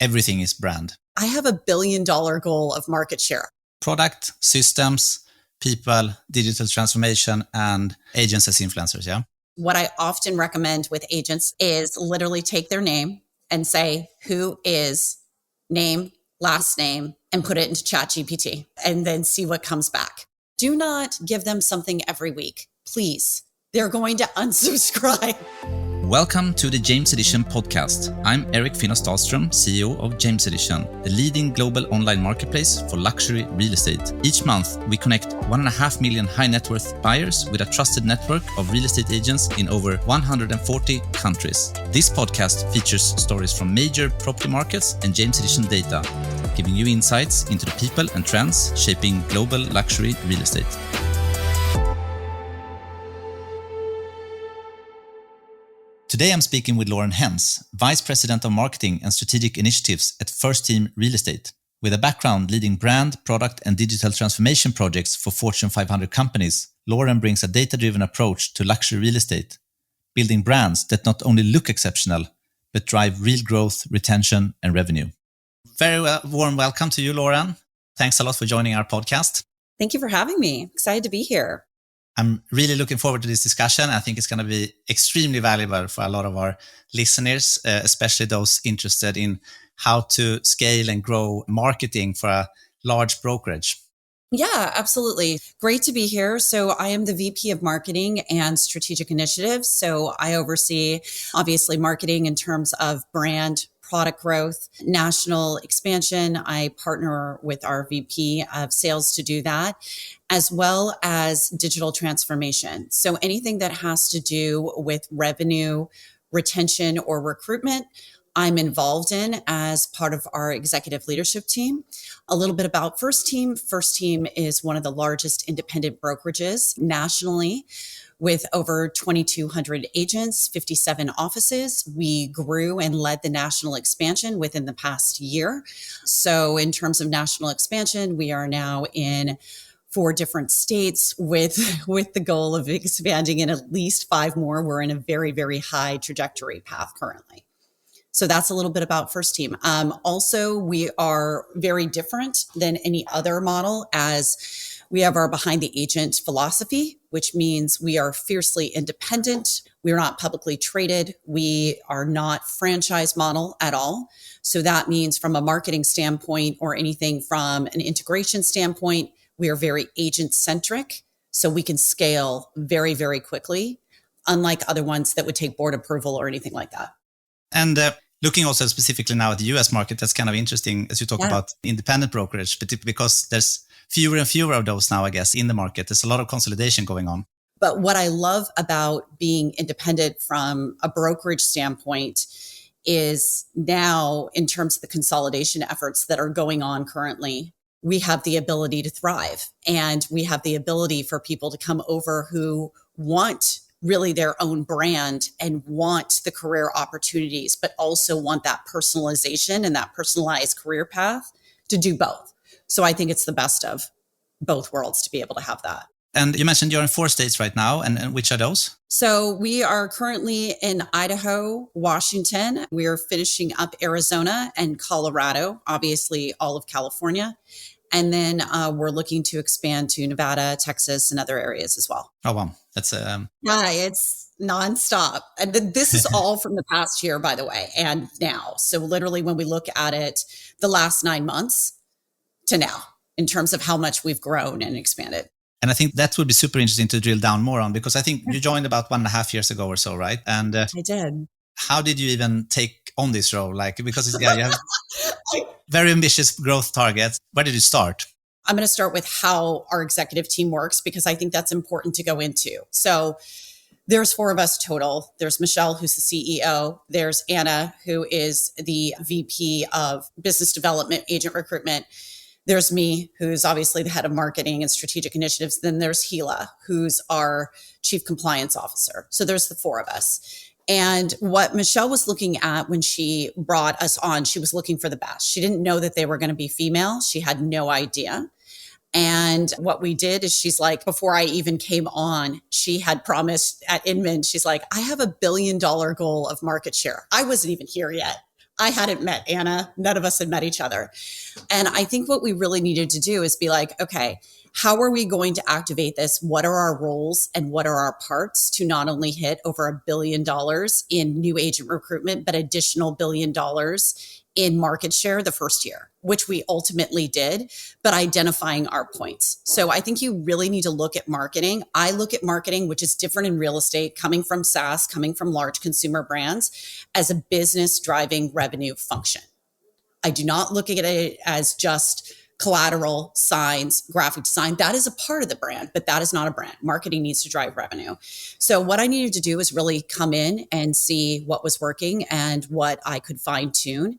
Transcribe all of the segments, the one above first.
everything is brand. I have $1 billion goal of market share. Product, systems, people, digital transformation, and agents as influencers, yeah? What I often recommend with agents is literally take their name and say, who is name, last name, and put it into ChatGPT and then see what comes back. Do not give them something every week, please. They're going to unsubscribe. Welcome to the James Edition podcast. I'm Eric Finnas Dahlstrom, CEO of James Edition, the leading global online marketplace for luxury real estate. Each month, we connect 1.5 million high net worth buyers with a trusted network of real estate agents in over 140 countries. This podcast features stories from major property markets and James Edition data, giving you insights into the people and trends shaping global luxury real estate. Today I'm speaking with Lauren Henss, Vice President of Marketing and Strategic Initiatives at FirstTeam Real Estate. With a background leading brand, product and digital transformation projects for Fortune 500 companies, Lauren brings a data-driven approach to luxury real estate, building brands that not only look exceptional, but drive real growth, retention and revenue. Very warm welcome to you, Lauren. Thanks a lot for joining our podcast. Thank you for having me. Excited to be here. I'm really looking forward to this discussion. I think it's going to be extremely valuable for a lot of our listeners, especially those interested in how to scale and grow marketing for a large brokerage. Yeah, absolutely. Great to be here. So I am the VP of Marketing and Strategic Initiatives. So I oversee, obviously, marketing in terms of brand, product growth, national expansion. I partner with our VP of sales to do that, as well as digital transformation. So anything that has to do with revenue, retention, or recruitment, I'm involved in as part of our executive leadership team. A little bit about FirstTeam. FirstTeam is one of the largest independent brokerages nationally, with over 2,200 agents, 57 offices. We grew and led the national expansion within the past year. So in terms of national expansion, we are now in 4 different states with the goal of expanding in at least 5 more. We're in a very, very high trajectory path currently. So that's a little bit about FirstTeam. Also, we are very different than any other model, as we have our behind the agent philosophy, which means we are fiercely independent. We are not publicly traded. We are not franchise model at all. So that means from a marketing standpoint or anything from an integration standpoint, we are very agent centric. So we can scale very, very quickly, unlike other ones that would take board approval or anything like that. And looking also specifically now at the US market, that's kind of interesting as you talk about independent brokerage, but because there's fewer and fewer of those now, I guess, in the market. There's a lot of consolidation going on. But what I love about being independent from a brokerage standpoint is now, in terms of the consolidation efforts that are going on currently, we have the ability to thrive, and we have the ability for people to come over who want really their own brand and want the career opportunities, but also want that personalization and that personalized career path to do both. So I think it's the best of both worlds to be able to have that. And you mentioned you're in 4 states right now. And which are those? So we are currently in Idaho, Washington. We are finishing up Arizona and Colorado, obviously all of California. And then we're looking to expand to Nevada, Texas, and other areas as well. Oh, wow. That's Yeah, it's nonstop. And this is all from the past year, by the way, and now. So literally when we look at it, the last 9 months to now, in terms of how much we've grown and expanded. And I think that would be super interesting to drill down more on, because I think you joined about 1.5 years ago or so, right? And I did. How did you even take on this role? Because you have very ambitious growth targets. Where did you start? I'm going to start with how our executive team works, because I think that's important to go into. So there's 4 of us total. There's Michelle, who's the CEO. There's Anna, who is the VP of Business Development, Agent Recruitment. There's me, who's obviously the head of marketing and strategic initiatives. Then there's Hila, who's our chief compliance officer. So there's the 4 of us. And what Michelle was looking at when she brought us on, she was looking for the best. She didn't know that they were going to be female. She had no idea. And what we did is, she's like, before I even came on, she had promised at Inman, she's like, I have $1 billion goal of market share. I wasn't even here yet. I hadn't met Anna. None of us had met each other. And I think what we really needed to do is be like, okay, how are we going to activate this? What are our roles and what are our parts to not only hit over $1 billion in new agent recruitment, but additional $1 billion in market share the first year, which we ultimately did, but identifying our points. So I think you really need to look at marketing. I look at marketing, which is different in real estate, coming from SaaS, coming from large consumer brands, as a business driving revenue function. I do not look at it as just collateral, signs, graphic design. That is a part of the brand, but that is not a brand. Marketing needs to drive revenue. So what I needed to do is really come in and see what was working and what I could fine tune.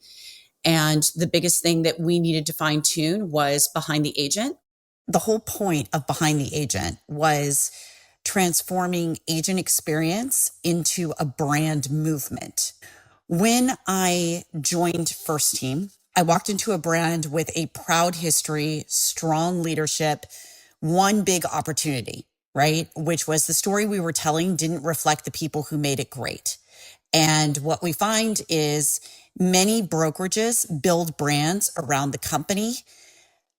And the biggest thing that we needed to fine tune was behind the agent. The whole point of behind the agent was transforming agent experience into a brand movement. When I joined FirstTeam, I walked into a brand with a proud history, strong leadership, one big opportunity, right? Which was the story we were telling didn't reflect the people who made it great. And what we find is many brokerages build brands around the company,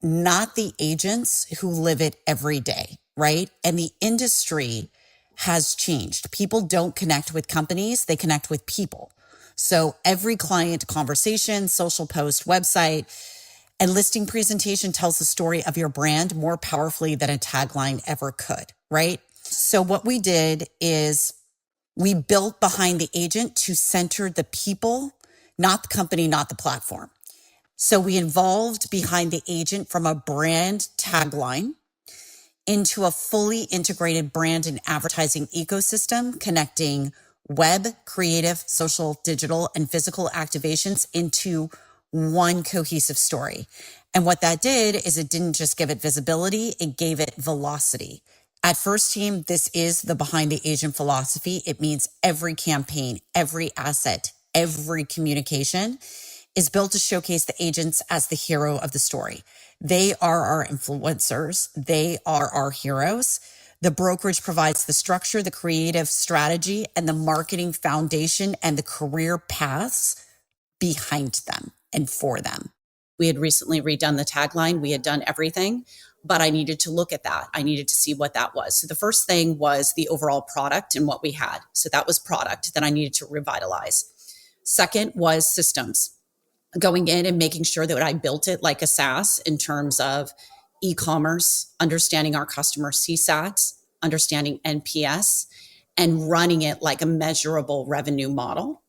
not the agents who live it every day, right? And the industry has changed. People don't connect with companies, they connect with people. So every client conversation, social post, website, and listing presentation tells the story of your brand more powerfully than a tagline ever could, right? So what we did is we built behind the agent to center the people, not the company, not the platform. So we involved behind the agent from a brand tagline into a fully integrated brand and advertising ecosystem, connecting web, creative, social, digital, and physical activations into one cohesive story. And what that did is it didn't just give it visibility, it gave it velocity. At FirstTeam, this is the behind the agent philosophy. It means every campaign, every asset, every communication is built to showcase the agents as the hero of the story. They are our influencers. They are our heroes. The brokerage provides the structure, the creative strategy, and the marketing foundation and the career paths behind them and for them. We had recently redone the tagline. We had done everything, but I needed to look at that. I needed to see what that was. So the first thing was the overall product and what we had. So that was product that I needed to revitalize. Second was systems. Going in and making sure that I built it like a SaaS in terms of e-commerce, understanding our customer CSATs, understanding NPS, and running it like a measurable revenue model.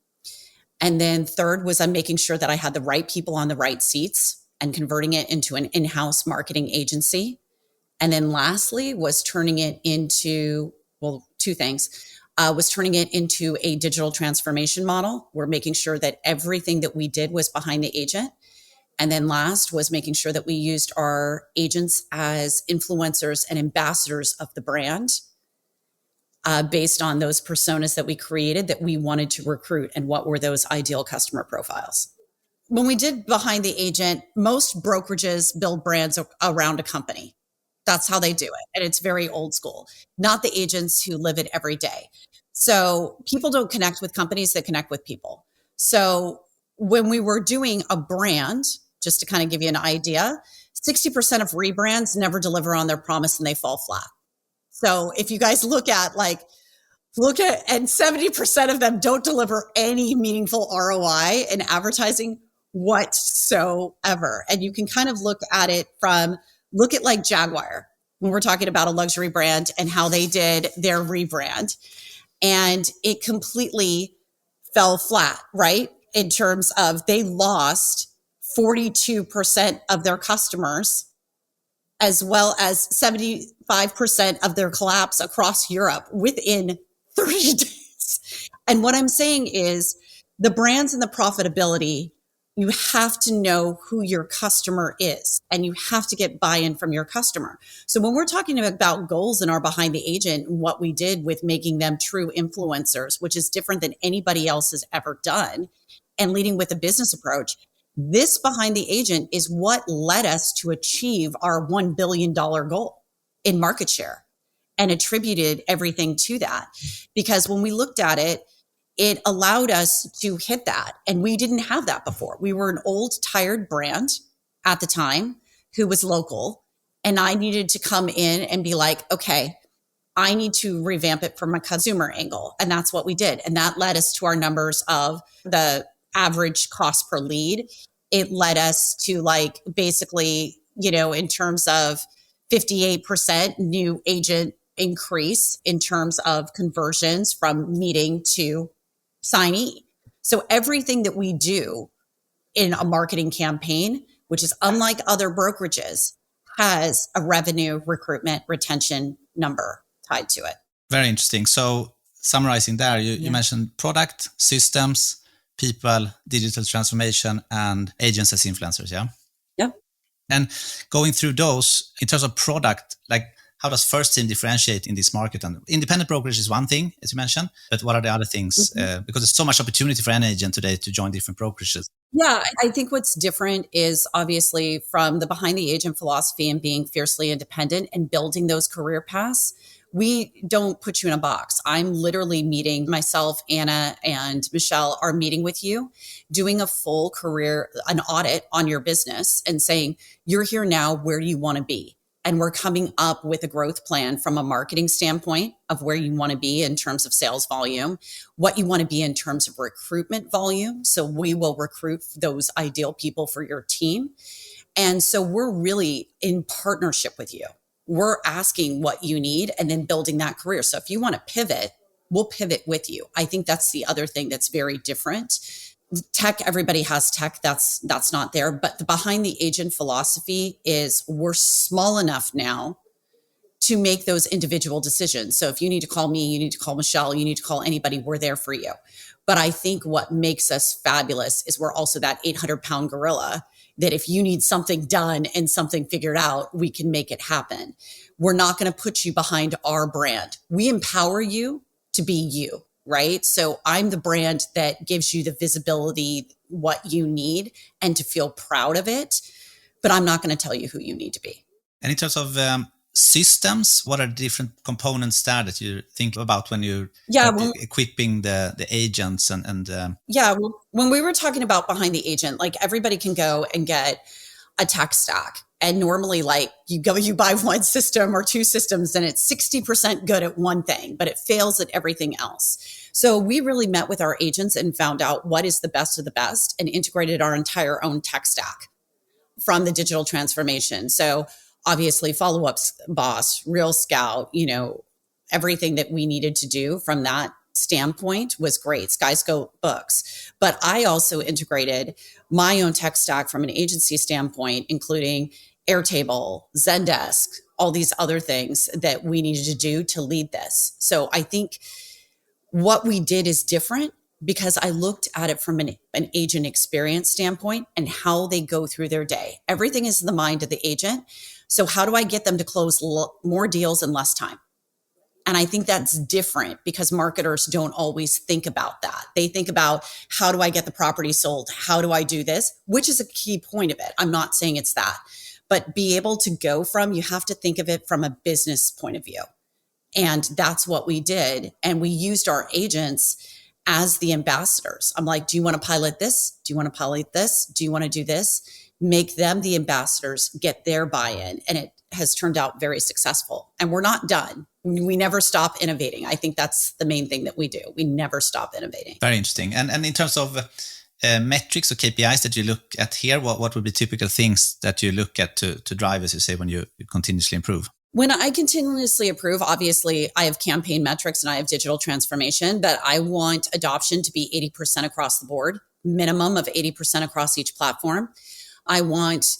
And then third was I'm making sure that I had the right people on the right seats and converting it into an in-house marketing agency. And then lastly was turning it into, well, two things. Was turning it into a digital transformation model. We're making sure that everything that we did was behind the agent. And then last was making sure that we used our agents as influencers and ambassadors of the brand based on those personas that we created that we wanted to recruit and what were those ideal customer profiles. When we did behind the agent, most brokerages build brands around a company. That's how they do it. And it's very old school, not the agents who live it every day. So people don't connect with companies, they connect with people. So when we were doing a brand, just to kind of give you an idea, 60% of rebrands never deliver on their promise and they fall flat. So if you guys look at and 70% of them don't deliver any meaningful ROI in advertising whatsoever. And you can kind of look at like Jaguar when we're talking about a luxury brand and how they did their rebrand. And it completely fell flat, right? In terms of they lost 42% of their customers, as well as 75% of their collapse across Europe within 30 days. And what I'm saying is the brands and the profitability, you have to know who your customer is and you have to get buy-in from your customer. So when we're talking about goals in our behind the agent and what we did with making them true influencers, which is different than anybody else has ever done, and leading with a business approach, this behind the agent is what led us to achieve our $1 billion goal in market share and attributed everything to that. Because when we looked at it, it allowed us to hit that. And we didn't have that before. We were an old, tired brand at the time who was local. And I needed to come in and be like, okay, I need to revamp it from a consumer angle. And that's what we did. And that led us to our numbers of the average cost per lead. It led us to like basically, in terms of 58% new agent increase in terms of conversions from meeting to signee. So everything that we do in a marketing campaign, which is unlike other brokerages, has a revenue, recruitment, retention number tied to it. Very interesting. So summarizing there, you mentioned product, systems, people, digital transformation, and agents as influencers, yeah? Yeah. And going through those, in terms of product, like how does FirstTeam differentiate in this market? And independent brokerage is one thing, as you mentioned, but what are the other things? Because there's so much opportunity for any agent today to join different brokerages. Yeah, I think what's different is obviously from the behind the agent philosophy and being fiercely independent and building those career paths. We don't put you in a box. I'm literally meeting myself, Anna and Michelle are meeting with you, doing a full career, an audit on your business and saying, you're here now, where do you want to be? And we're coming up with a growth plan from a marketing standpoint of where you want to be in terms of sales volume, what you want to be in terms of recruitment volume. So we will recruit those ideal people for your team. And so we're really in partnership with you. We're asking what you need and then building that career. So if you want to pivot, we'll pivot with you. I think that's the other thing that's very different. Tech, everybody has tech. That's not there. But the behind the agent philosophy is we're small enough now to make those individual decisions. So if you need to call me, you need to call Michelle, you need to call anybody, we're there for you. But I think what makes us fabulous is we're also that 800-pound gorilla that if you need something done and something figured out, we can make it happen. We're not going to put you behind our brand. We empower you to be you, right? So I'm the brand that gives you the visibility, what you need, and to feel proud of it. But I'm not going to tell you who you need to be. And in terms of systems, what are the different components there that you think about when you're equipping the agents well, when we were talking about behind the agent, like everybody can go and get a tech stack. And normally like you buy one system or two systems and it's 60% good at one thing, but it fails at everything else. So we really met with our agents and found out what is the best of the best and integrated our entire own tech stack from the digital transformation. So obviously Follow-Up Boss, Real Scout, everything that we needed to do from that standpoint was great. Skyscope books. But I also integrated my own tech stack from an agency standpoint, including Airtable, Zendesk, all these other things that we needed to do to lead this. So I think what we did is different because I looked at it from an agent experience standpoint and how they go through their day. Everything is in the mind of the agent. So how do I get them to close more deals in less time? And I think that's different because marketers don't always think about that. They think about how do I get the property sold? How do I do this? Which is a key point of it. I'm not saying it's that, but be able to go from, you have to think of it from a business point of view. And that's what we did. And we used our agents as the ambassadors. I'm like, do you want to pilot this? Do you want to pilot this? Do you want to do this? Make them the ambassadors, get their buy-in. And it has turned out very successful. And we're not done. We never stop innovating. I think that's the main thing that we do. We never stop innovating. Very interesting. And in terms of metrics or KPIs that you look at here, what would be typical things that you look at to drive, as you say, when you continuously improve? When I continuously improve, obviously I have campaign metrics and I have digital transformation, but I want adoption to be 80% across the board, minimum of 80% across each platform. I want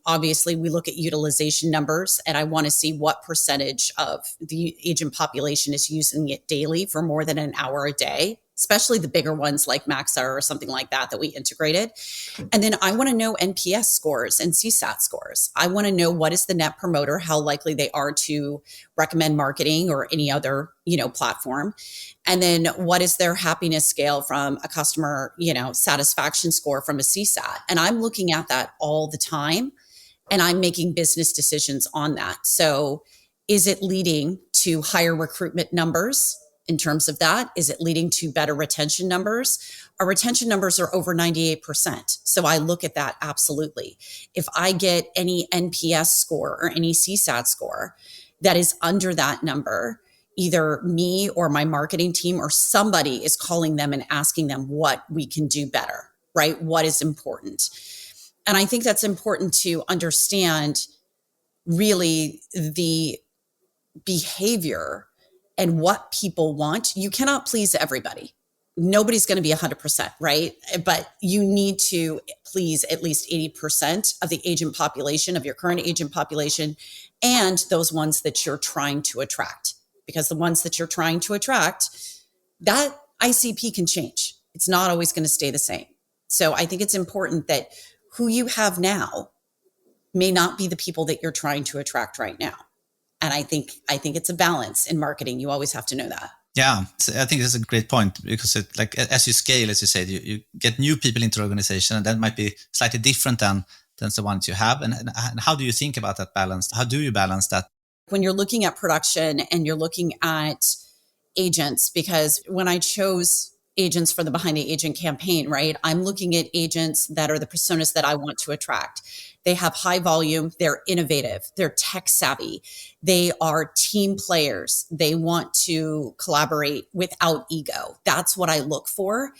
obviously we look at utilization numbers and I want to see what percentage of the agent population is using it daily for more than an hour a day, especially the bigger ones like Maxa or something like that we integrated. And then I want to know NPS scores and CSAT scores. I want to know what is the net promoter, how likely they are to recommend marketing or any other, platform. And then what is their happiness scale from a customer, satisfaction score from a CSAT. And I'm looking at that all the time and I'm making business decisions on that. So is it leading to higher recruitment numbers? in terms of that. Is it leading to better retention numbers? Our retention numbers are over 98%. So I look at that absolutely. If I get any NPS score or any CSAT score that is under that number, either me or my marketing team or somebody is calling them and asking them what we can do better, right? What is important? And I think that's important to understand really the behavior and what people want. You cannot please everybody. Nobody's going to be 100%, right? But you need to please at least 80% of the agent population, of your current agent population, and those ones that you're trying to attract. Because the ones that you're trying to attract, that ICP can change. It's not always going to stay the same. So I think it's important that who you have now may not be the people that you're trying to attract right now. And I think it's a balance in marketing. You always have to know that. Yeah, so I think that's a great point, because as you scale, as you said, you get new people into the organization, and that might be slightly different than the ones you have. And how do you think about that balance? How do you balance that? When you're looking at production and you're looking at agents, because when I chose agents for the Behind the Agent campaign, right, I'm looking at agents that are the personas that I want to attract. They have high volume, they're innovative, they're tech savvy, they are team players, they want to collaborate without ego. That's what I look for.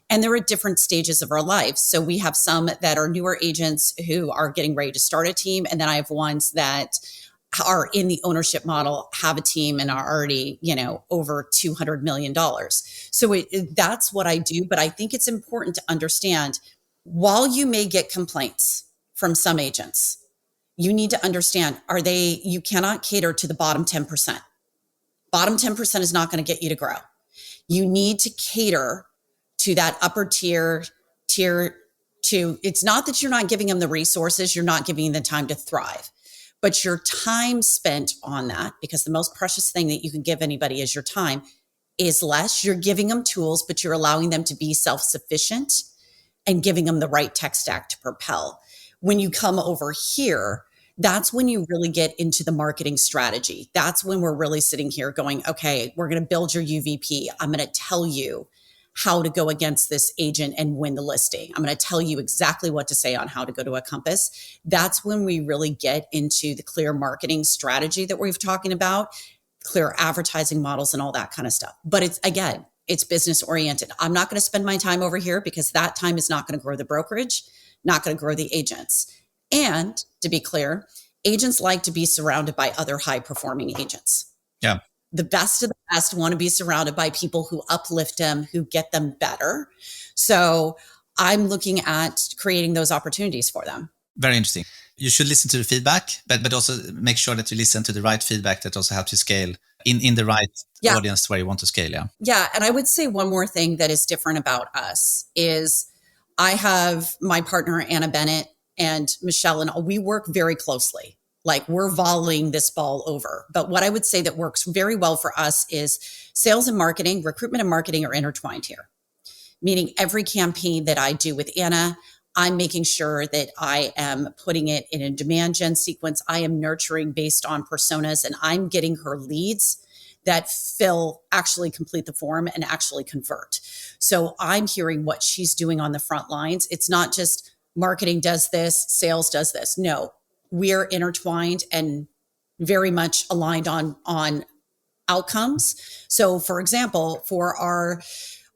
And they're at different stages of our lives. So we have some that are newer agents who are getting ready to start a team. And then I have ones that are in the ownership model, have a team, and are already, over $200 million. So that's what I do. But I think it's important to understand, while you may get complaints from some agents, you need to understand, you cannot cater to the bottom 10%. Bottom 10% is not going to get you to grow. You need to cater to that upper tier two. It's not that you're not giving them the resources, you're not giving them the time to thrive. But your time spent on that, because the most precious thing that you can give anybody is your time, is less. You're giving them tools, but you're allowing them to be self-sufficient and giving them the right tech stack to propel. When you come over here, that's when you really get into the marketing strategy. That's when we're really sitting here going, okay, we're going to build your UVP. I'm going to tell you how to go against this agent and win the listing. I'm going to tell you exactly what to say on how to go to a Compass. That's when we really get into the clear marketing strategy that we've talking about, clear advertising models and all that kind of stuff. But it's business oriented. I'm not going to spend my time over here, because that time is not going to grow the brokerage, not going to grow the agents. And to be clear, agents like to be surrounded by other high performing agents. Yeah. The best of the best want to be surrounded by people who uplift them, who get them better. So I'm looking at creating those opportunities for them. Very interesting. You should listen to the feedback, but also make sure that you listen to the right feedback that also helps you scale in the right audience where you want to scale. Yeah. Yeah. And I would say one more thing that is different about us is I have my partner, Anna Bennett, and Michelle, and we work very closely. Like, we're volleying this ball over. But what I would say that works very well for us is sales and marketing, recruitment and marketing are intertwined here. Meaning every campaign that I do with Anna, I'm making sure that I am putting it in a demand gen sequence. I am nurturing based on personas, and I'm getting her leads that actually complete the form and actually convert. So I'm hearing what she's doing on the front lines. It's not just marketing does this, sales does this. No. We're intertwined and very much aligned on outcomes. So, for example, for our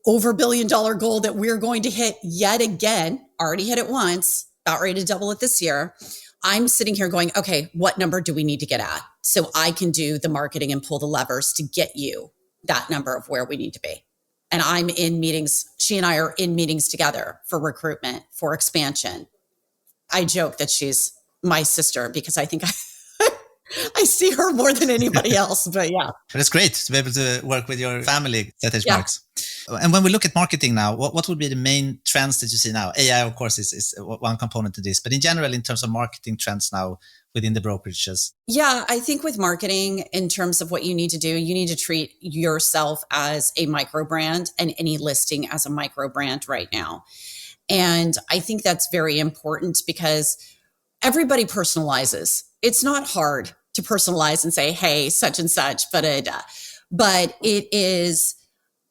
over $1 billion goal that we're going to hit yet again, already hit it once, about ready to double it this year, I'm sitting here going, okay, what number do we need to get at? So I can do the marketing and pull the levers to get you that number of where we need to be. And I'm in meetings. She and I are in meetings together for recruitment, for expansion. I joke that she's my sister, because I think I see her more than anybody else. But yeah. But it's great to be able to work with your family that marks. And when we look at marketing now, what would be the main trends that you see now? AI, of course, is one component to this. But in general, in terms of marketing trends now within the brokerages? Yeah, I think with marketing, in terms of what you need to do, you need to treat yourself as a micro brand and any listing as a micro brand right now. And I think that's very important, because everybody personalizes. It's not hard to personalize and say, hey, such and such, but but it is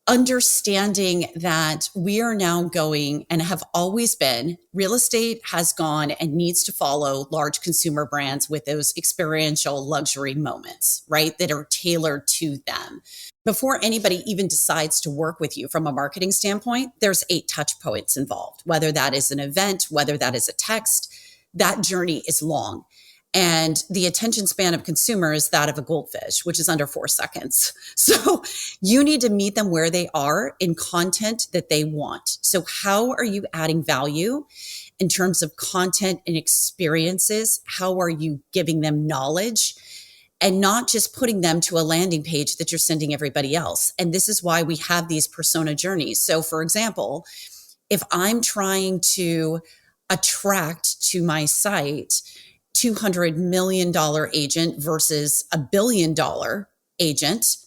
understanding that we are now going and have always been, real estate has gone and needs to follow large consumer brands with those experiential luxury moments, right? That are tailored to them. Before anybody even decides to work with you from a marketing standpoint, there's 8 touch points involved, whether that is an event, whether that is a text, that journey is long. And the attention span of consumer is that of a goldfish, which is under 4 seconds. So you need to meet them where they are in content that they want. So how are you adding value in terms of content and experiences? How are you giving them knowledge and not just putting them to a landing page that you're sending everybody else? And this is why we have these persona journeys. So for example, if I'm trying to attract to my site $200 million agent versus $1 billion agent,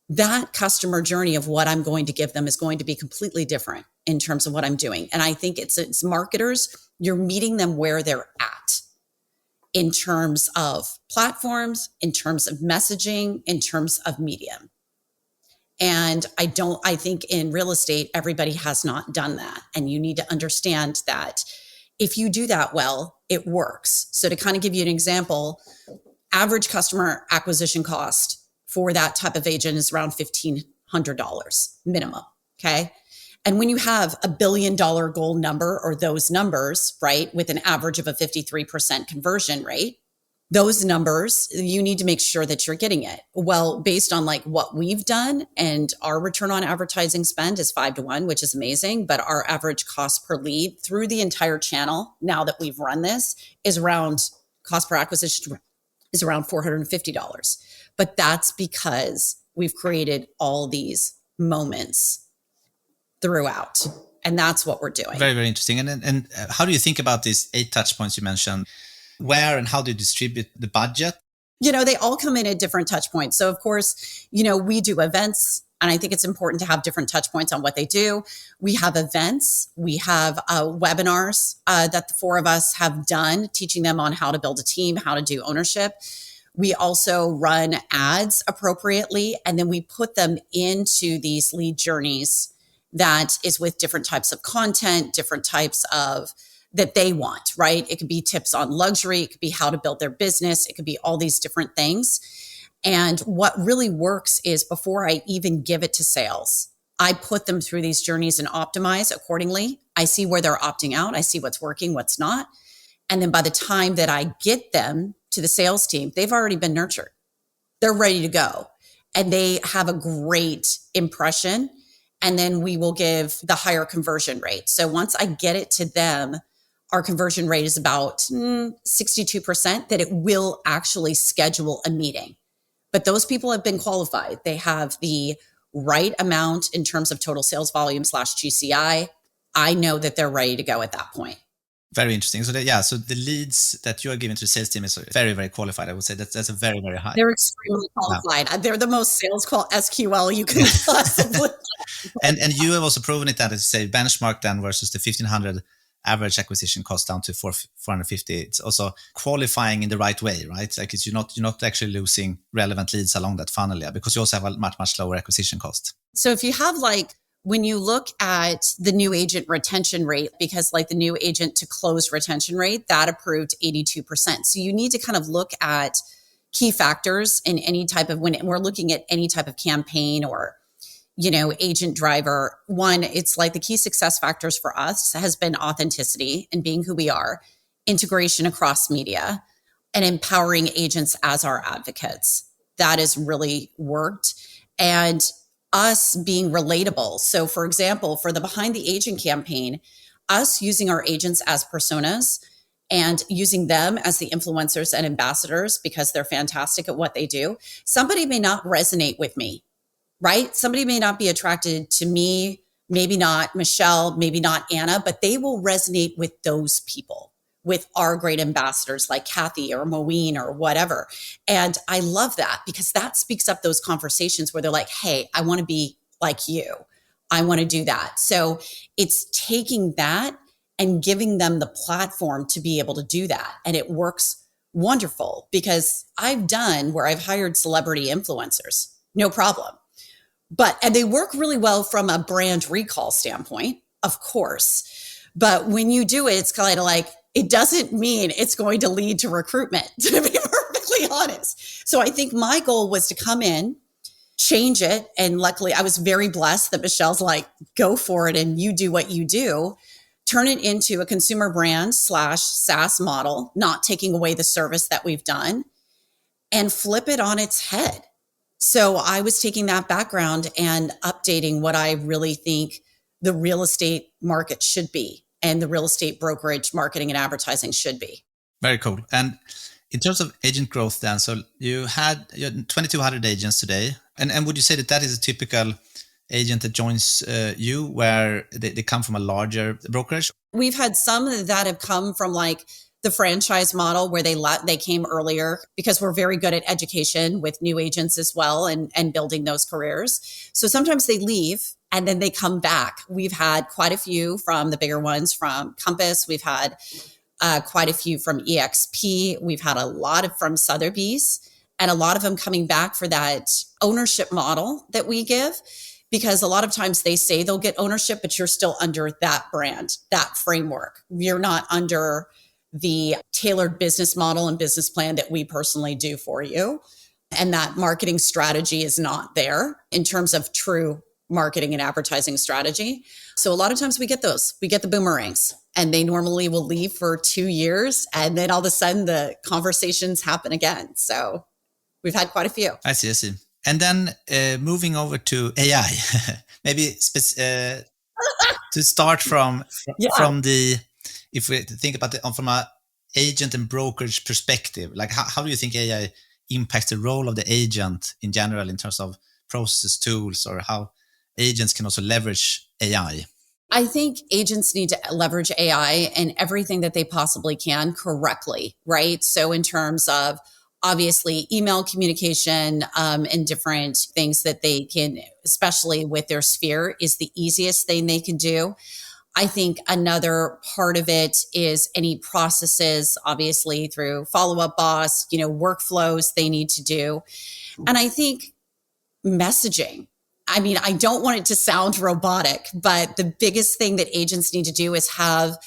that customer journey of what I'm going to give them is going to be completely different in terms of what I'm doing. And I think it's marketers, you're meeting them where they're at in terms of platforms, in terms of messaging, in terms of medium. And I think in real estate, everybody has not done that. And you need to understand that if you do that well, it works. So to kind of give you an example, average customer acquisition cost for that type of agent is around $1,500 minimum. Okay. And when you have $1 billion goal number or those numbers, right, with an average of a 53% conversion rate, those numbers, you need to make sure that you're getting it. Well, based on like what we've done, and our return on advertising spend is 5-1, which is amazing. But our average cost per lead through the entire channel, now that we've run this, is around cost per acquisition is around $450. But that's because we've created all these moments throughout. And that's what we're doing. Very, very interesting. And how do you think about these 8 touch points you mentioned? Where and how do you distribute the budget? They all come in at different touch points. So of course, we do events, and I think it's important to have different touch points on what they do. We have events. We have webinars that the 4 of us have done, teaching them on how to build a team, how to do ownership. We also run ads appropriately, and then we put them into these lead journeys that is with different types of content, different types of that they want, right? It could be tips on luxury. It could be how to build their business. It could be all these different things. And what really works is before I even give it to sales, I put them through these journeys and optimize accordingly. I see where they're opting out. I see what's working, what's not. And then by the time that I get them to the sales team, they've already been nurtured. They're ready to go. And they have a great impression. And then we will give the higher conversion rate. So once I get it to them, our conversion rate is about 62% that it will actually schedule a meeting. But those people have been qualified. They have the right amount in terms of total sales volume / GCI. I know that they're ready to go at that point. Very interesting. So the leads that you are giving to the sales team is very, very qualified. I would say that's a very, very high. They're extremely qualified. Yeah. They're the most sales SQL you can possibly. and you have also proven it that, as you say, benchmark then versus the 1,500 average acquisition cost down to 450. It's also qualifying in the right way, right? Like you're not actually losing relevant leads along that funnel, because you also have a much lower acquisition cost. So if you have when you look at the new agent retention rate, because the new agent to close retention rate, that approved 82%. So you need to kind of look at key factors in any type of, when we're looking at any type of campaign or agent driver. One, it's the key success factors for us has been authenticity and being who we are, integration across media, and empowering agents as our advocates. That has really worked. And us being relatable. So for example, for the Behind the Agent campaign, us using our agents as personas and using them as the influencers and ambassadors because they're fantastic at what they do. Somebody may not resonate with me, right? Somebody may not be attracted to me, maybe not Michelle, maybe not Anna, but they will resonate with those people, with our great ambassadors like Kathy or Moeen or whatever. And I love that because that speaks up those conversations where they're like, hey, I want to be like you. I want to do that. So it's taking that and giving them the platform to be able to do that. And it works wonderful because I've done where I've hired celebrity influencers, no problem. And they work really well from a brand recall standpoint, of course. But when you do it, it's kind of like, it doesn't mean it's going to lead to recruitment, to be perfectly honest. So I think my goal was to come in, change it. And luckily I was very blessed that Michelle's like, go for it and you do what you do. Turn it into a consumer brand / SaaS model, not taking away the service that we've done, and flip it on its head. So I was taking that background and updating what I really think the real estate market should be and the real estate brokerage marketing and advertising should be. Very cool. And in terms of agent growth then, so you had 2,200 agents today. And would you say that is a typical agent that joins you where they come from a larger brokerage? We've had some that have come from like the franchise model where they came earlier because we're very good at education with new agents as well and building those careers. So sometimes they leave and then they come back. We've had quite a few from the bigger ones from Compass. We've had quite a few from EXP. We've had a lot from Sotheby's and a lot of them coming back for that ownership model that we give. Because a lot of times they say they'll get ownership, but you're still under that brand, that framework. You're not under the tailored business model and business plan that we personally do for you. And that marketing strategy is not there in terms of true marketing and advertising strategy. So a lot of times we get the boomerangs, and they normally will leave for 2 years. And then all of a sudden the conversations happen again. So we've had quite a few. I see. And then moving over to AI, maybe to start from the, if we think about it from a agent and brokerage perspective, like how do you think AI impacts the role of the agent in general in terms of process tools, or how agents can also leverage AI? I think agents need to leverage AI in everything that they possibly can correctly, right? So in terms of obviously email communication and different things that they can, especially with their sphere, is the easiest thing they can do. I think another part of it is any processes, obviously through Follow-Up Boss, workflows they need to do. And I think messaging. I mean, I don't want it to sound robotic, but the biggest thing that agents need to do is have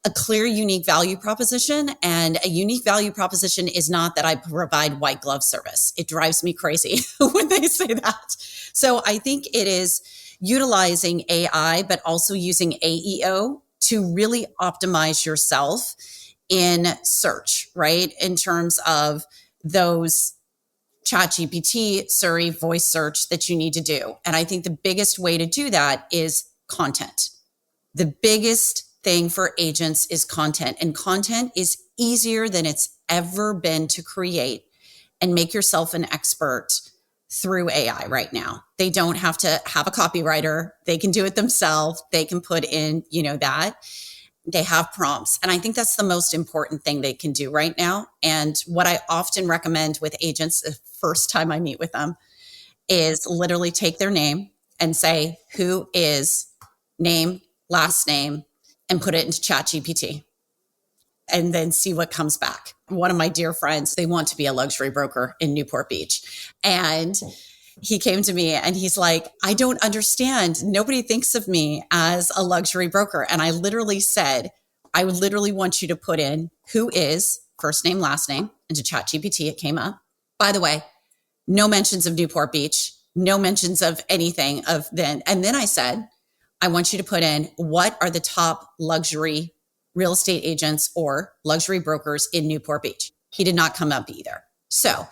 a clear, unique value proposition. And a unique value proposition is not that I provide white glove service. It drives me crazy when they say that. So I think it is utilizing AI, but also using AEO to really optimize yourself in search, right? In terms of those ChatGPT, Siri, voice search that you need to do. And I think the biggest way to do that is content. The biggest thing for agents is content, and content is easier than it's ever been to create and make yourself an expert through AI right now. They don't have to have a copywriter. They can do it themselves. They can put in, that. They have prompts. And I think that's the most important thing they can do right now. And what I often recommend with agents the first time I meet with them is literally take their name and say, who is name, last name, and put it into ChatGPT and then see what comes back. One of my dear friends, they want to be a luxury broker in Newport Beach. And he came to me and he's like, I don't understand. Nobody thinks of me as a luxury broker. And I literally said, I would literally want you to put in who is first name, last name into ChatGPT. It came up. By the way, no mentions of Newport Beach, no mentions of anything of then. And then I said, I want you to put in what are the top luxury real estate agents or luxury brokers in Newport Beach. He did not come up either. So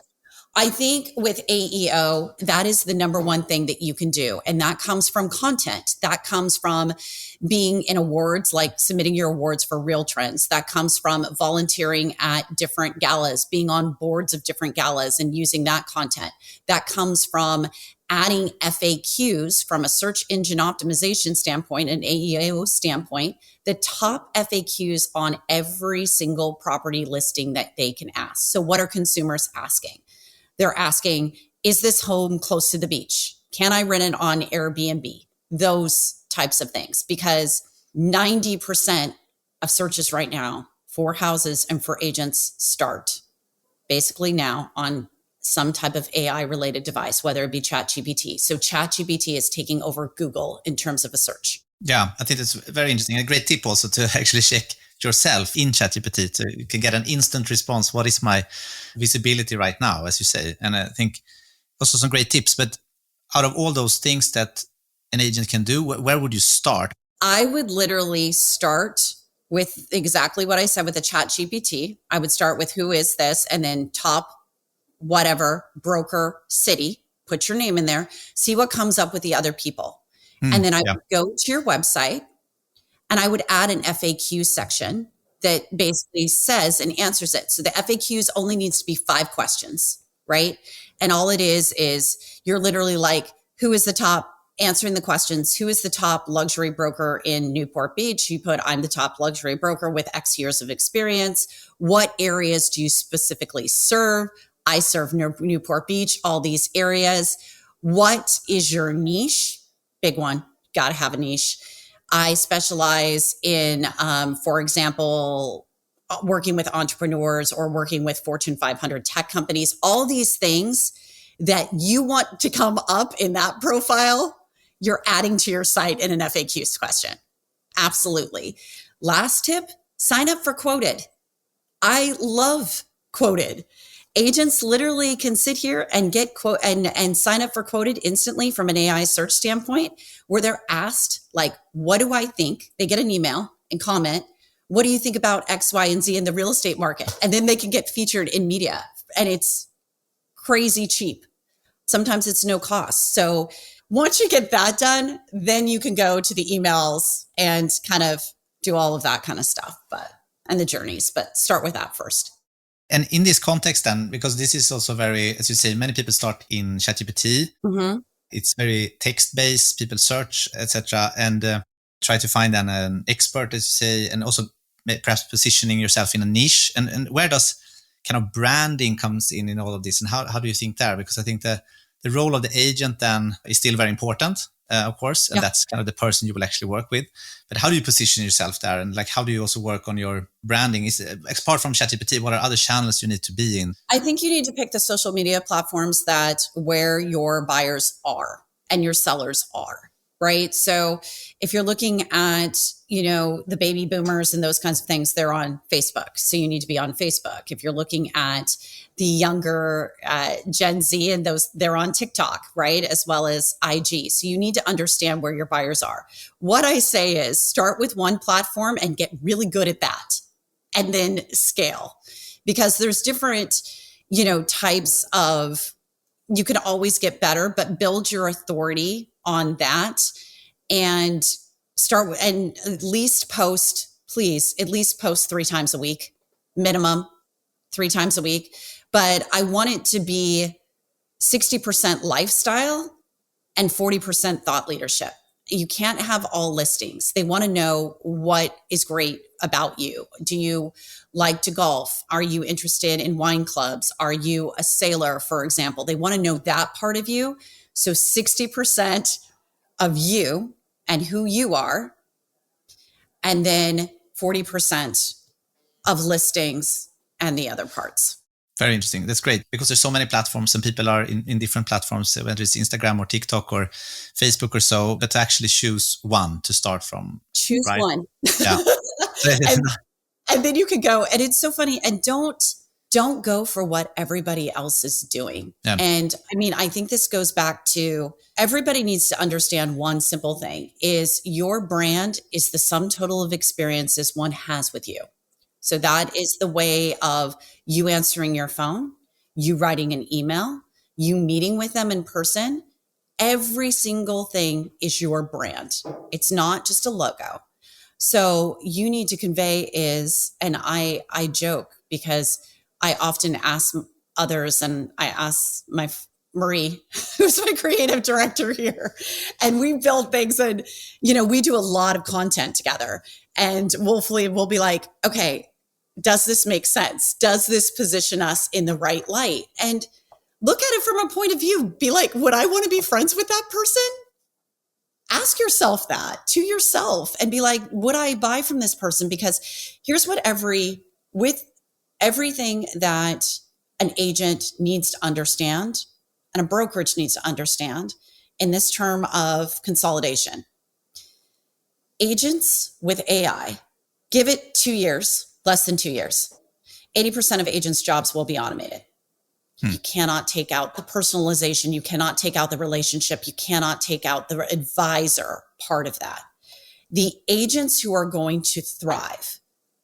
I think with AEO, that is the number one thing that you can do. And that comes from content. That comes from being in awards, like submitting your awards for Real Trends. That comes from volunteering at different galas, being on boards of different galas and using that content. That comes from adding FAQs from a search engine optimization standpoint, an AEO standpoint, the top FAQs on every single property listing that they can ask. So what are consumers asking? They're asking, is this home close to the beach? Can I rent it on Airbnb? Those types of things, because 90% of searches right now for houses and for agents start basically now on some type of AI related device, whether it be ChatGPT. So ChatGPT is taking over Google in terms of a search. Yeah, I think that's very interesting. A great tip also to actually check yourself in ChatGPT so you can get an instant response. What is my visibility right now, as you say? And I think also some great tips. But out of all those things that an agent can do, where would you start? I would literally start with exactly what I said with the ChatGPT. I would start with who is this, and then top whatever broker city, put your name in there, see what comes up with the other people. And then I would go to your website and I would add an FAQ section that basically says and answers it. So the FAQs only needs to be 5 questions, right? And all it is you're literally like, who is the top, answering the questions, who is the top luxury broker in Newport Beach? You put, I'm the top luxury broker with X years of experience. What areas do you specifically serve? I serve Newport Beach, all these areas. What is your niche? Big one. Got to have a niche. I specialize in, for example, working with entrepreneurs or working with Fortune 500 tech companies, all these things that you want to come up in that profile, you're adding to your site in an FAQ question. Absolutely. Last tip, sign up for Quoted. I love Quoted. Agents literally can sit here and get and sign up for Quoted instantly from an AI search standpoint, where they're asked, like, what do I think? They get an email and comment, what do you think about X, Y, and Z in the real estate market? And then they can get featured in media, and it's crazy cheap. Sometimes it's no cost. So once you get that done, then you can go to the emails and kind of do all of that kind of stuff, and the journeys, but start with that first. And in this context then, because this is also very, as you say, many people start in ChatGPT. Mm-hmm. It's very text-based, people search, etc., and try to find an expert, as you say, and also perhaps positioning yourself in a niche. And where does kind of branding comes in all of this? And how do you think there? Because I think the role of the agent then is still very important, of course, and that's kind of the person you will actually work with. But how do you position yourself there? And like, how do you also work on your branding? Apart from ChatGPT, what are other channels you need to be in? I think you need to pick the social media platforms where your buyers are and your sellers are, right? So if you're looking at, the baby boomers and those kinds of things, they're on Facebook. So you need to be on Facebook. If you're looking at the younger Gen Z and they're on TikTok, right? As well as IG. So you need to understand where your buyers are. What I say is start with one platform and get really good at that and then scale, because there's different, types of, you can always get better, but build your authority on that and start and at least post 3 times a week, minimum 3 times a week. But I want it to be 60% lifestyle and 40% thought leadership. You can't have all listings. They want to know what is great about you. Do you like to golf? Are you interested in wine clubs? Are you a sailor, for example? They want to know that part of you. So 60% of you and who you are, and then 40% of listings and the other parts. Very interesting. That's great, because there's so many platforms and people are in different platforms, whether it's Instagram or TikTok or Facebook or so, but to actually choose one to start from. Choose right? one. Yeah. and then you can go, and it's so funny. And don't go for what everybody else is doing. Yeah. And I mean, I think this goes back to everybody needs to understand one simple thing is your brand is the sum total of experiences one has with you. So that is the way of you answering your phone, you writing an email, you meeting with them in person. Every single thing is your brand. It's not just a logo. So you need to convey and I joke because I often ask others, and I ask Marie, who's my creative director here, and we build things and, we do a lot of content together, and we'll be like, okay, does this make sense? Does this position us in the right light? And look at it from a point of view, be like, would I want to be friends with that person? Ask yourself that to yourself and be like, would I buy from this person? Because here's what with everything that an agent needs to understand and a brokerage needs to understand in this term of consolidation. Agents with AI, give it 2 years, less than 2 years, 80% of agents' jobs will be automated. You cannot take out the personalization. You cannot take out the relationship. You cannot take out the advisor part of that. The agents who are going to thrive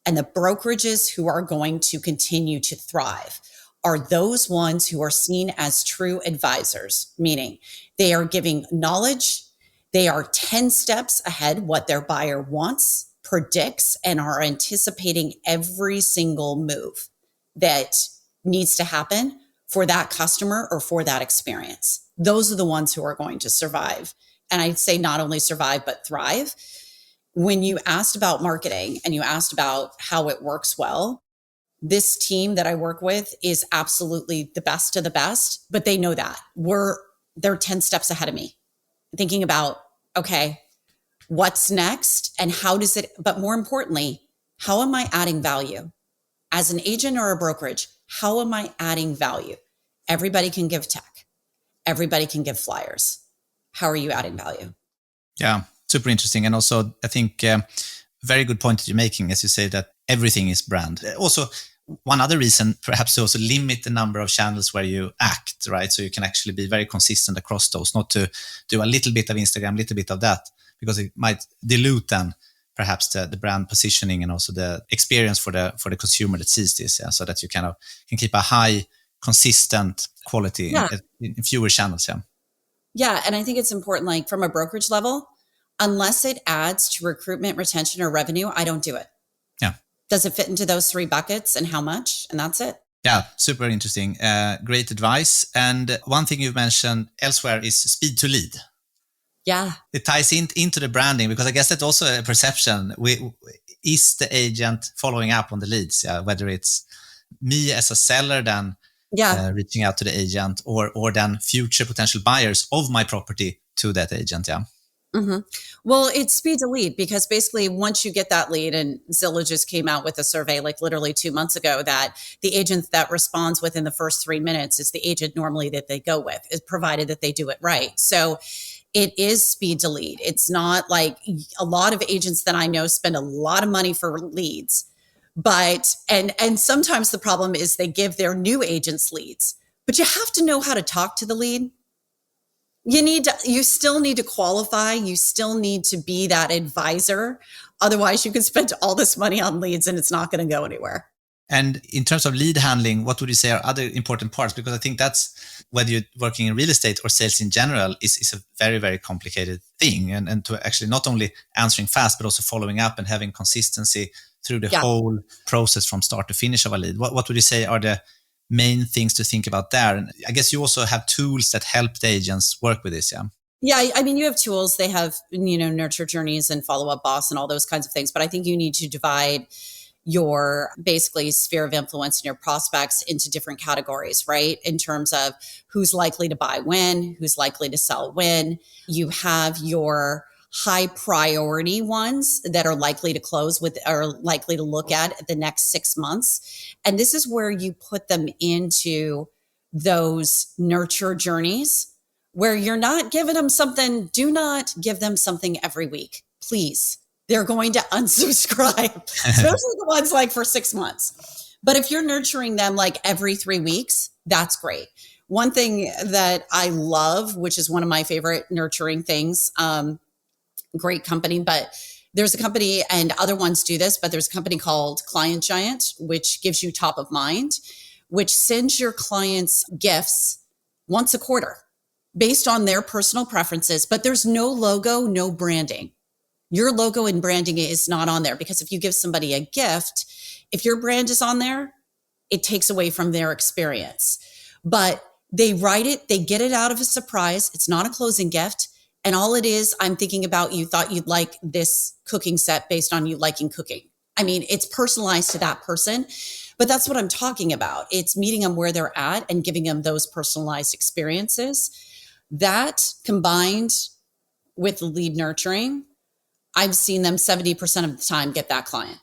and the brokerages who are going to continue to thrive are those ones who are seen as true advisors, meaning they are giving knowledge. They are 10 steps ahead what their buyer wants, predicts, and are anticipating every single move that needs to happen for that customer or for that experience. Those are the ones who are going to survive. And I'd say not only survive, but thrive. When you asked about marketing and you asked about how it works well, this team that I work with is absolutely the best of the best, but they know that they're 10 steps ahead of me, thinking about, okay, what's next and how does it, but more importantly, how am I adding value? As an agent or a brokerage, how am I adding value? Everybody can give tech. Everybody can give flyers. How are you adding value? Yeah, super interesting. And also, I think very good point that you're making, as you say, that everything is brand. Also, one other reason, perhaps to also limit the number of channels where you act, right? So you can actually be very consistent across those, not to do a little bit of Instagram, a little bit of that, because it might dilute then perhaps the brand positioning and also the experience for the consumer that sees this, so that you kind of can keep a high, consistent quality in fewer channels. Yeah. And I think it's important, like from a brokerage level, unless it adds to recruitment, retention, or revenue, I don't do it. Yeah. Does it fit into those 3 buckets and how much? And that's it. Yeah, super interesting. Great advice. And one thing you've mentioned elsewhere is speed to lead. Yeah. It ties into the branding, because I guess that's also a perception. Is the agent following up on the leads? Whether it's me as a seller then reaching out to the agent or then future potential buyers of my property to that agent. Yeah. Mm-hmm. Well, it's speed to lead, because basically once you get that lead, and Zillow just came out with a survey like literally 2 months ago that the agent that responds within the first 3 minutes is the agent normally that they go with, is provided that they do it right. So it is speed to lead. It's not like a lot of agents that I know spend a lot of money for leads, but, and sometimes the problem is they give their new agents leads, but you have to know how to talk to the lead. You still need to qualify. You still need to be that advisor. Otherwise you could spend all this money on leads and it's not going to go anywhere. And in terms of lead handling, what would you say are other important parts? Because I think that's, whether you're working in real estate or sales in general, is a very, very complicated thing. And to actually not only answering fast, but also following up and having consistency through the whole process from start to finish of a lead. What would you say are the main things to think about there? And I guess you also have tools that help the agents work with this. Yeah, I mean, you have tools. They have, nurture journeys and follow-up boss and all those kinds of things. But I think you need to divide your basically sphere of influence and your prospects into different categories, right? In terms of who's likely to buy when, who's likely to sell when. You have your high priority ones that are likely to close with, are likely to look at the next 6 months. And this is where you put them into those nurture journeys where you're not giving them something. Do not give them something every week, please. They're going to unsubscribe, especially the ones like for 6 months. But if you're nurturing them like every 3 weeks, that's great. One thing that I love, which is one of my favorite nurturing things, great company, but there's a company, and other ones do this, but there's a company called Client Giant, which gives you top of mind, which sends your clients gifts once a quarter based on their personal preferences, but there's no logo, no branding. Your logo and branding is not on there, because if you give somebody a gift, if your brand is on there, it takes away from their experience. But they write it, they get it out of a surprise. It's not a closing gift. And all it is, I'm thinking about you, thought you'd like this cooking set based on you liking cooking. I mean, it's personalized to that person, but that's what I'm talking about. It's meeting them where they're at and giving them those personalized experiences. That combined with lead nurturing, I've seen them 70% of the time get that client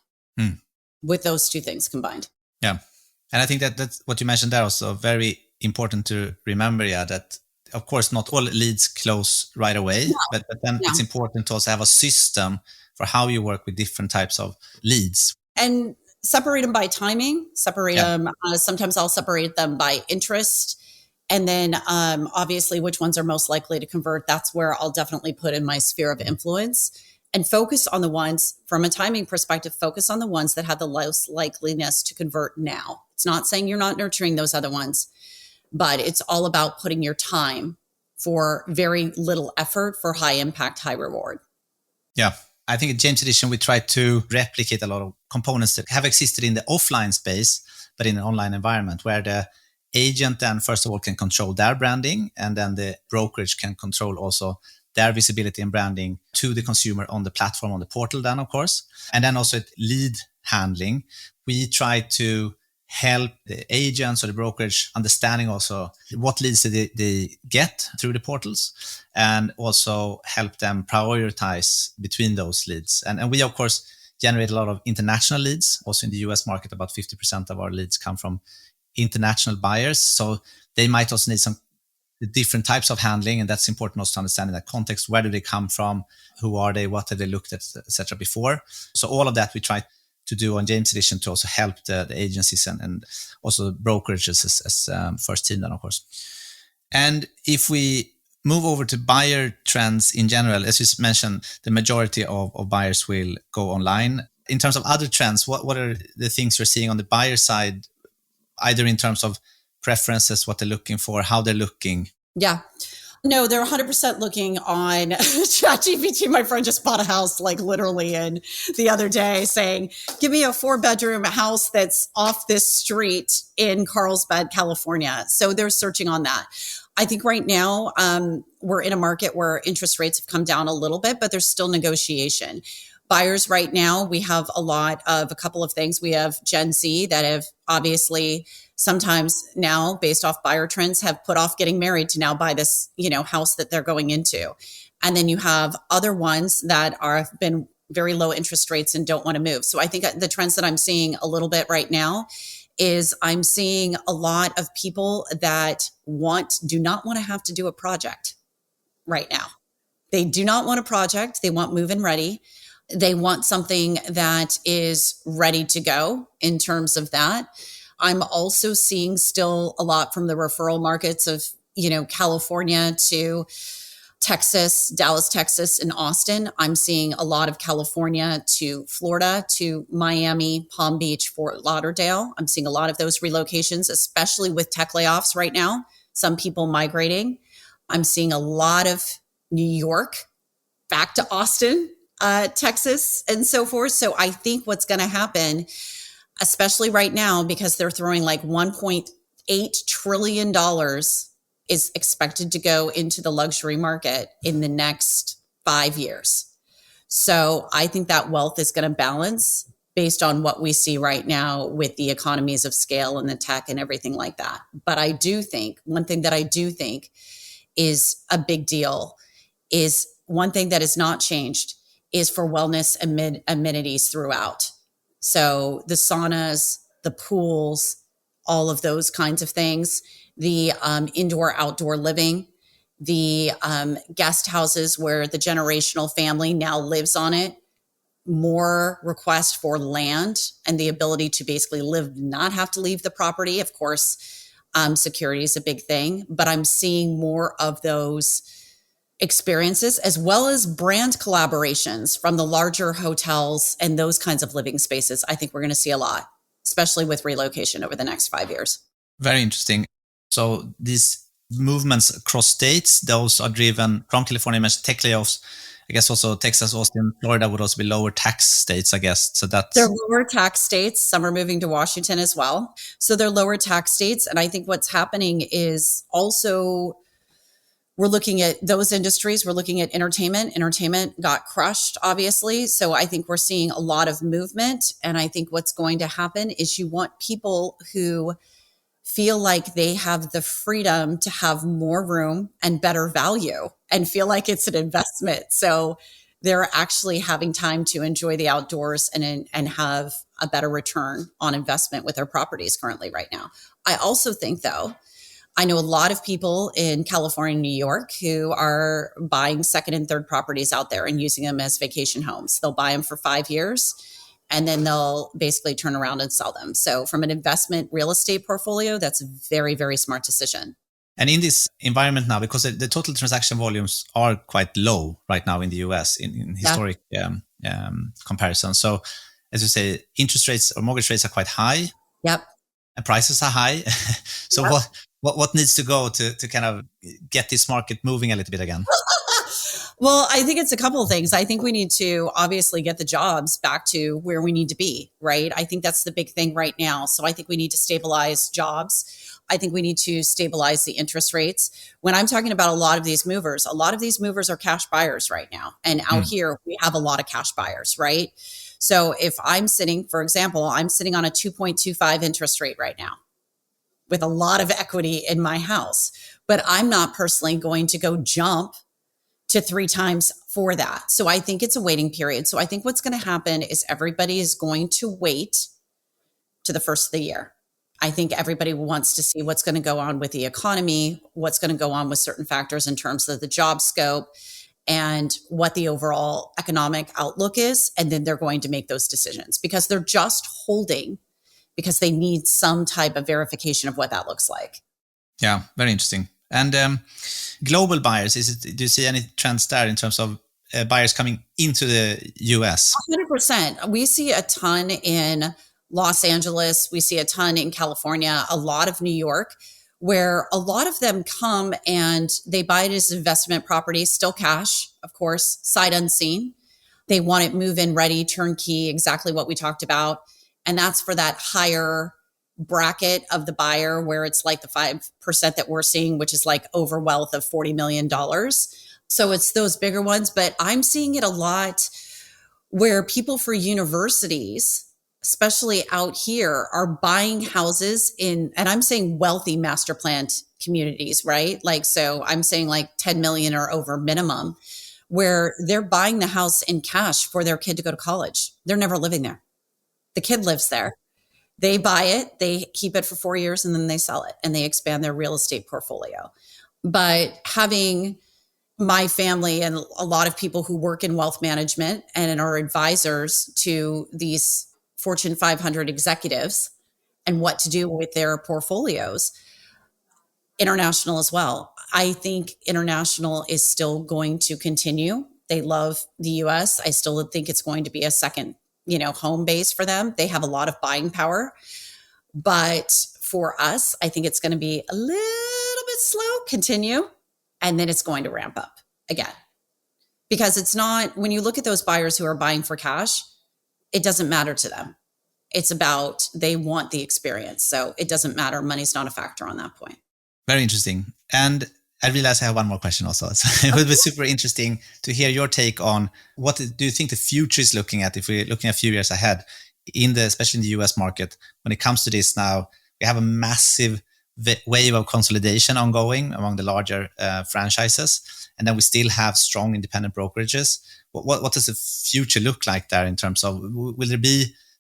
with those two things combined. Yeah. And I think that's what you mentioned there also very important to remember, yeah, that of course not all leads close right away, No, but then no. it's important to also have a system for how you work with different types of leads. And separate them by timing, separate Yeah. them. Sometimes I'll separate them by interest. And then obviously which ones are most likely to convert. That's where I'll definitely put in my sphere of influence and focus on the ones from a timing perspective, focus on the ones that have the most likeliness to convert now. It's not saying you're not nurturing those other ones, but it's all about putting your time for very little effort for high impact, high reward. Yeah. I think at James Edition, we try to replicate a lot of components that have existed in the offline space, but in an online environment where the agent then, first of all, can control their branding, and then the brokerage can control also their visibility and branding to the consumer on the platform, on the portal then, of course. And then also lead handling. We try to help the agents or the brokerage understanding also what leads they get through the portals, and also help them prioritize between those leads. And we, of course, generate a lot of international leads. Also in the US market, about 50% of our leads come from international buyers. So they might also need some different types of handling, and that's important also to understand in that context. Where do they come from? Who are they? What have they looked at, etc. before? So all of that we try to do on James Edition to also help the agencies and also brokerages as First Team then, of course. And if we move over to buyer trends in general, as you mentioned, the majority of buyers will go online. In terms of other trends, what are the things you're seeing on the buyer side, either in terms of preferences, what they're looking for, how they're looking? Yeah. No, they're 100% looking on ChatGPT. My friend just bought a house like literally in the other day saying, give me a 4-bedroom house that's off this street in Carlsbad, California. So they're searching on that. I think right now we're in a market where interest rates have come down a little bit, but there's still negotiation. Buyers right now, we have a couple of things. We have Gen Z that have obviously sometimes now, based off buyer trends, have put off getting married to now buy this, house that they're going into. And then you have other ones that have been very low interest rates and don't want to move. So I think the trends that I'm seeing a little bit right now is I'm seeing a lot of people that do not want to have to do a project right now. They do not want a project. They want move-in ready. They want something that is ready to go in terms of that. I'm also seeing still a lot from the referral markets of, California to Texas, Dallas, Texas, and Austin. I'm seeing a lot of California to Florida, to Miami, Palm Beach, Fort Lauderdale. I'm seeing a lot of those relocations, especially with tech layoffs right now. Some people migrating. I'm seeing a lot of New York back to Austin, Texas, and so forth. So I think what's going to happen, especially right now, because they're throwing like $1.8 trillion is expected to go into the luxury market in the next 5 years. So I think that wealth is going to balance based on what we see right now with the economies of scale and the tech and everything like that. But I do think one thing that I do think is a big deal is one thing that has not changed is for wellness amenities throughout. So the saunas, the pools, all of those kinds of things, the indoor, outdoor living, the guest houses where the generational family now lives on it, more request for land and the ability to basically not have to leave the property. Of course, security is a big thing, but I'm seeing more of those experiences as well as brand collaborations from the larger hotels and those kinds of living spaces. I think we're going to see a lot, especially with relocation over the next 5 years. Very interesting. So these movements across states, those are driven from California, you mentioned tech layoffs. I guess also Texas, Austin, Florida would also be lower tax states, I guess. So they're lower tax states. Some are moving to Washington as well. So they're lower tax states. And I think what's happening is also we're looking at those industries. We're looking at entertainment. Entertainment got crushed, obviously. So I think we're seeing a lot of movement. And I think what's going to happen is you want people who feel like they have the freedom to have more room and better value and feel like it's an investment. So they're actually having time to enjoy the outdoors and have a better return on investment with their properties currently right now. I also think, though, I know a lot of people in California and New York who are buying second and third properties out there and using them as vacation homes. They'll buy them for 5 years and then they'll basically turn around and sell them. So from an investment real estate portfolio, that's a very, very smart decision. And in this environment now, because the total transaction volumes are quite low right now in the US in historic comparison. So as you say, interest rates or mortgage rates are quite high. Yep. And prices are high. So yep. What needs to go to kind of get this market moving a little bit again? Well, I think it's a couple of things. I think we need to obviously get the jobs back to where we need to be, right? I think that's the big thing right now. So I think we need to stabilize jobs. I think we need to stabilize the interest rates. When I'm talking about a lot of these movers are cash buyers right now. And out here, we have a lot of cash buyers, right? So if I'm sitting, for example, I'm sitting on a 2.25 interest rate right now with a lot of equity in my house, but I'm not personally going to go jump to 3 times for that. So I think it's a waiting period. So I think what's going to happen is everybody is going to wait to the first of the year. I think everybody wants to see what's going to go on with the economy, what's going to go on with certain factors in terms of the job scope and what the overall economic outlook is. And then they're going to make those decisions because they're just holding because they need some type of verification of what that looks like. Yeah, very interesting. And global buyers, do you see any trends there in terms of buyers coming into the US? 100%. We see a ton in Los Angeles. We see a ton in California, a lot of New York, where a lot of them come and they buy it as investment property, still cash, of course, sight unseen. They want it move-in ready, turnkey, exactly what we talked about. And that's for that higher bracket of the buyer where it's like the 5% that we're seeing, which is like over wealth of $40 million. So it's those bigger ones, but I'm seeing it a lot where people for universities, especially out here, are buying houses in, and I'm saying wealthy master planned communities, right? Like, so I'm saying like 10 million or over minimum, where they're buying the house in cash for their kid to go to college. They're never living there. The kid lives there. They buy it, they keep it for 4 years, and then they sell it and they expand their real estate portfolio. But having my family and a lot of people who work in wealth management and are advisors to these Fortune 500 executives and what to do with their portfolios, international as well. I think international is still going to continue. They love the US. I still think it's going to be a second home base for them. They have a lot of buying power. But for us, I think it's going to be a little bit slow, continue, and then it's going to ramp up again. Because it's not, when you look at those buyers who are buying for cash, it doesn't matter to them. It's about, they want the experience. So it doesn't matter. Money's not a factor on that point. Very interesting. And I realize I have one more question also. So it would be super interesting to hear your take on what do you think the future is looking at if we're looking a few years ahead, especially in the US market, when it comes to this now. We have a massive wave of consolidation ongoing among the larger franchises. And then we still have strong independent brokerages. What does the future look like there in terms of, will there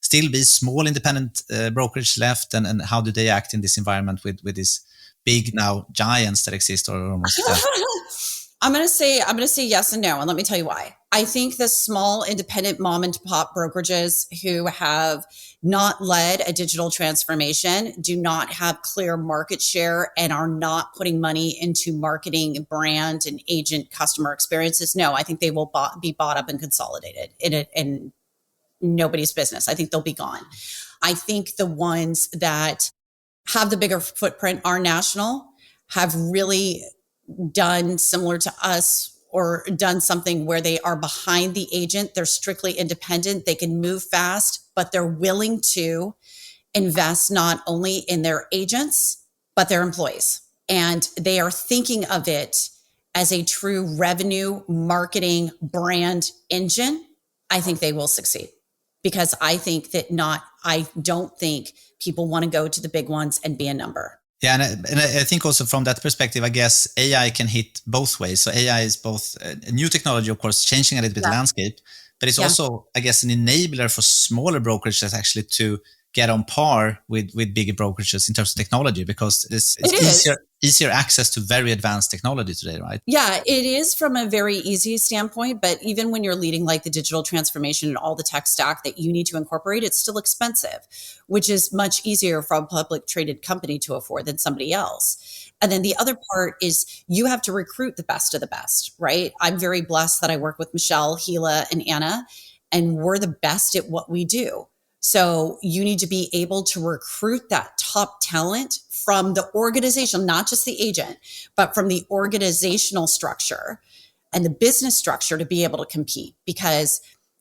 still be small independent brokerage left? And how do they act in this environment with these big now giants that exist or almost? I'm going to say yes and no. And let me tell you why. I think the small independent mom and pop brokerages who have not led a digital transformation, do not have clear market share, and are not putting money into marketing, brand, and agent customer experiences. No, I think they will be bought up and consolidated in nobody's business. I think they'll be gone. I think the ones that have the bigger footprint are national, have really done similar to us or done something where they are behind the agent. They're strictly independent. They can move fast, but they're willing to invest not only in their agents, but their employees. And they are thinking of it as a true revenue marketing brand engine. I think they will succeed because I don't think people want to go to the big ones and be a number. Yeah, and I think also from that perspective, I guess AI can hit both ways. So AI is both a new technology, of course, changing a little bit the landscape, but it's also, I guess, an enabler for smaller brokerages actually to get on par with bigger brokerages in terms of technology, because it's easier access to very advanced technology today, right? Yeah, it is from a very easy standpoint, but even when you're leading like the digital transformation and all the tech stack that you need to incorporate, it's still expensive, which is much easier for a public traded company to afford than somebody else. And then the other part is you have to recruit the best of the best, right? I'm very blessed that I work with Michelle, Gila, and Anna, and we're the best at what we do. So you need to be able to recruit that top talent from the organization, not just the agent, but from the organizational structure and the business structure to be able to compete, because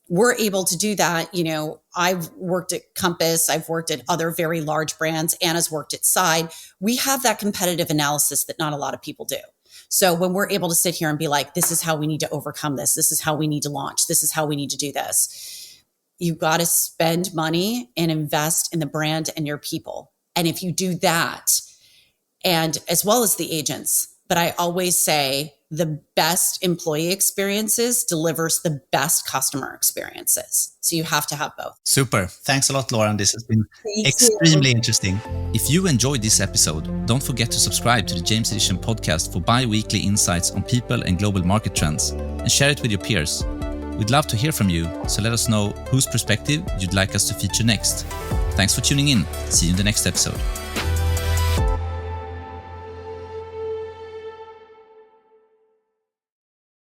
we're able to do that. You know, I've worked at Compass. I've worked at other very large brands. Anna's worked at Side. We have that competitive analysis that not a lot of people do. So when we're able to sit here and be like, this is how we need to overcome this. This is how we need to launch. This is how we need to do this. You've got to spend money and invest in the brand and your people. And if you do that, and as well as the agents, but I always say the best employee experiences delivers the best customer experiences. So you have to have both. Super. Thanks a lot, Lauren. This has been extremely interesting. If you enjoyed this episode, don't forget to subscribe to the James Edition podcast for bi-weekly insights on people and global market trends, and share it with your peers. We'd love to hear from you, so let us know whose perspective you'd like us to feature next. Thanks for tuning in. See you in the next episode.